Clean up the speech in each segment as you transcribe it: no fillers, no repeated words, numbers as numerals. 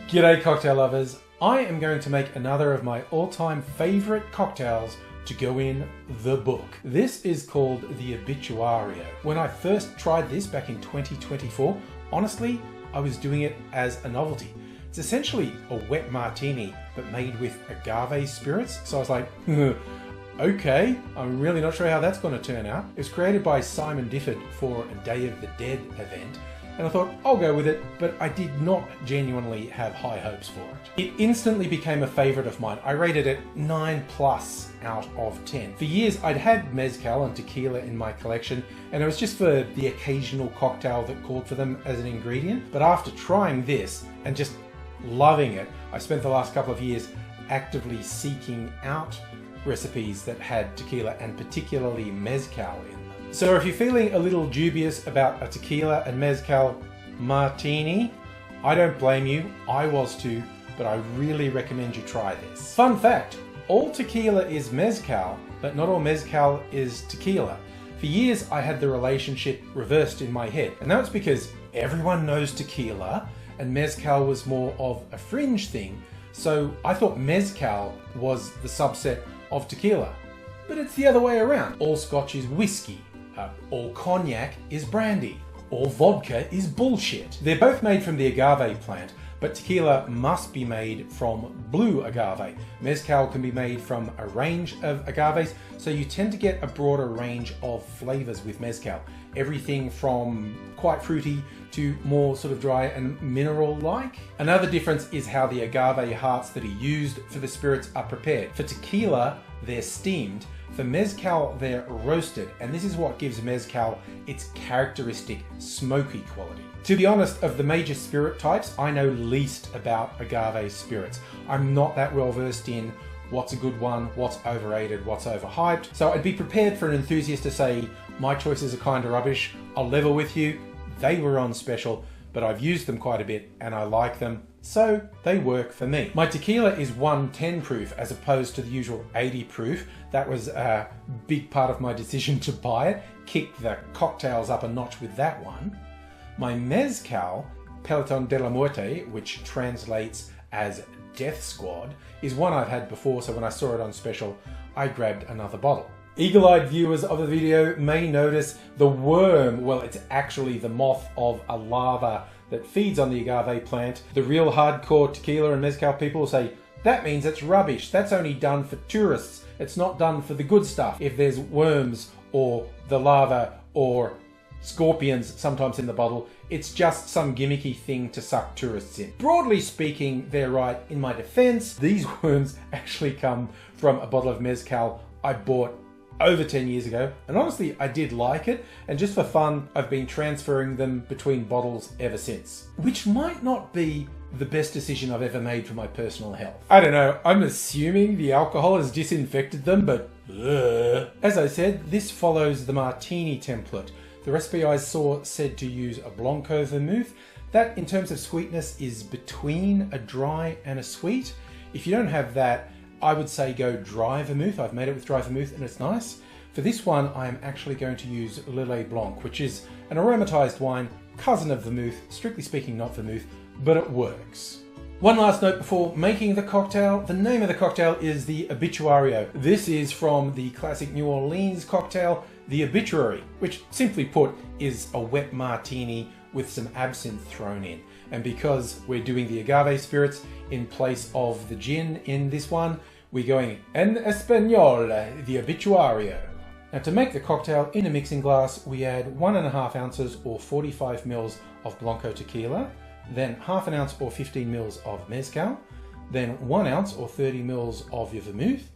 G'day cocktail lovers, I am going to make another of my all-time favourite cocktails to go in the book. This is called the Obituario. When I first tried this back in 2024, honestly, I was doing it as a novelty. It's essentially a wet martini, but made with agave spirits. So I was like, okay, I'm really not sure how that's going to turn out. It was created by Simon Difford for a Day of the Dead event, and I thought, I'll go with it, but I did not genuinely have high hopes for it. It instantly became a favourite of mine. I rated it 9+ out of 10. For years, I'd had mezcal and tequila in my collection, and it was just for the occasional cocktail that called for them as an ingredient. But after trying this and just loving it, I spent the last couple of years actively seeking out recipes that had tequila and particularly mezcal in them. So if you're feeling a little dubious about a tequila and mezcal martini, I don't blame you, I was too, but I really recommend you try this. Fun fact, all tequila is mezcal, but not all mezcal is tequila. For years I had the relationship reversed in my head, and that was because everyone knows tequila and mezcal was more of a fringe thing, so I thought mezcal was the subset of tequila. But it's the other way around. All scotch is whiskey. All cognac is brandy. All vodka is bullshit. They're both made from the agave plant, but tequila must be made from blue agave. Mezcal can be made from a range of agaves, so you tend to get a broader range of flavors with mezcal. Everything from quite fruity to more sort of dry and mineral-like. Another difference is how the agave hearts that are used for the spirits are prepared. For tequila, they're steamed. For mezcal, they're roasted, and this is what gives mezcal its characteristic smoky quality. To be honest, of the major spirit types, I know least about agave spirits. I'm not that well versed in what's a good one, what's overrated, what's overhyped. So I'd be prepared for an enthusiast to say, my choices are kind of rubbish. I'll level with you, they were on special, but I've used them quite a bit and I like them, so they work for me. My tequila is 110 proof as opposed to the usual 80 proof. That was a big part of my decision to buy it. Kick the cocktails up a notch with that one. My mezcal, Peloton de la Muerte, which translates as Death Squad, is one I've had before, so when I saw it on special, I grabbed another bottle. Eagle-eyed viewers of the video may notice the worm. Well, it's actually the moth of a larva that feeds on the agave plant. The real hardcore tequila and mezcal people will say, that means it's rubbish. That's only done for tourists. It's not done for the good stuff. If there's worms or the larva or scorpions sometimes in the bottle, it's just some gimmicky thing to suck tourists in. Broadly speaking, they're right. In my defense, these worms actually come from a bottle of mezcal I bought over 10 years ago, and honestly I did like it, and just for fun I've been transferring them between bottles ever since, which might not be the best decision I've ever made for my personal health. I don't know, I'm assuming the alcohol has disinfected them, but as I said, this follows the martini template. The recipe I saw said to use a blanco vermouth. That in terms of sweetness is between a dry and a sweet. If you don't have that, I would say go dry vermouth. I've made it with dry vermouth and it's nice. For this one, I am actually going to use Lillet Blanc, which is an aromatized wine, cousin of vermouth, strictly speaking not vermouth, but it works. One last note before making the cocktail. The name of the cocktail is the Obituario. This is from the classic New Orleans cocktail, the Obituary, which simply put is a wet martini with some absinthe thrown in. And because we're doing the agave spirits in place of the gin in this one, we're going en español, the Obituario. Now to make the cocktail in a mixing glass, we add 1.5 ounces or 45 mils of blanco tequila, then 1/2 ounce or 15 mils of mezcal, then 1 ounce or 30 mils of your vermouth,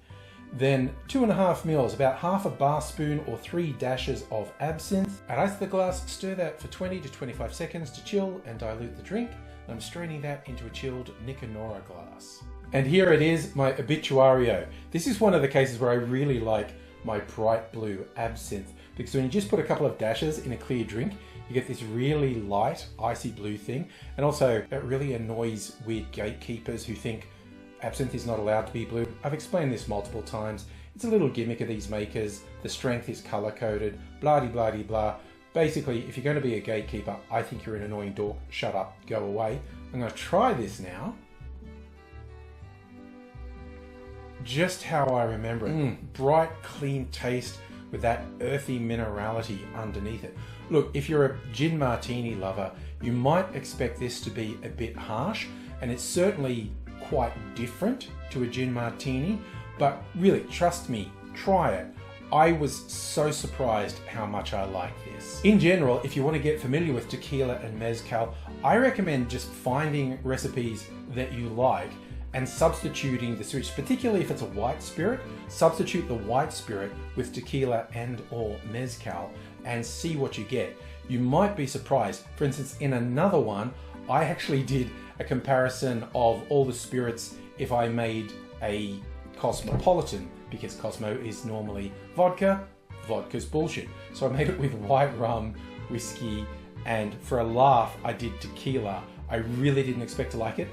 then 2.5 mils, about 1/2 bar spoon or 3 dashes of absinthe. Add ice to the glass, stir that for 20 to 25 seconds to chill and dilute the drink. I'm straining that into a chilled Nicanora glass. And here it is, my Obituario. This is one of the cases where I really like my bright blue absinthe, because when you just put a couple of dashes in a clear drink, you get this really light, icy blue thing. And also, it really annoys weird gatekeepers who think absinthe is not allowed to be blue. I've explained this multiple times. It's a little gimmick of these makers. The strength is color-coded, blah-de-blah-de-blah. Basically, if you're going to be a gatekeeper, I think you're an annoying dork. Shut up, go away. I'm going to try this now. Just how I remember it. Bright, clean taste with that earthy minerality underneath it. Look, if you're a gin martini lover, you might expect this to be a bit harsh, and it's certainly quite different to a gin martini, but really, trust me, try it. I was so surprised how much I like this. In general, if you want to get familiar with tequila and mezcal, I recommend just finding recipes that you like and substituting the spirits, particularly if it's a white spirit. Substitute the white spirit with tequila and or mezcal and see what you get. You might be surprised. For instance, in another one, I actually did a comparison of all the spirits if I made a cosmopolitan, because Cosmo is normally vodka, vodka's bullshit. So I made it with white rum, whiskey, and for a laugh, I did tequila. I really didn't expect to like it.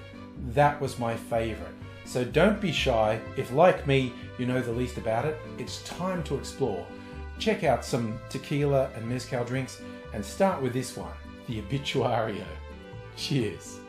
That was my favorite. So don't be shy. If, like me, you know the least about it, it's time to explore. Check out some tequila and mezcal drinks and start with this one, the Obituario. Cheers.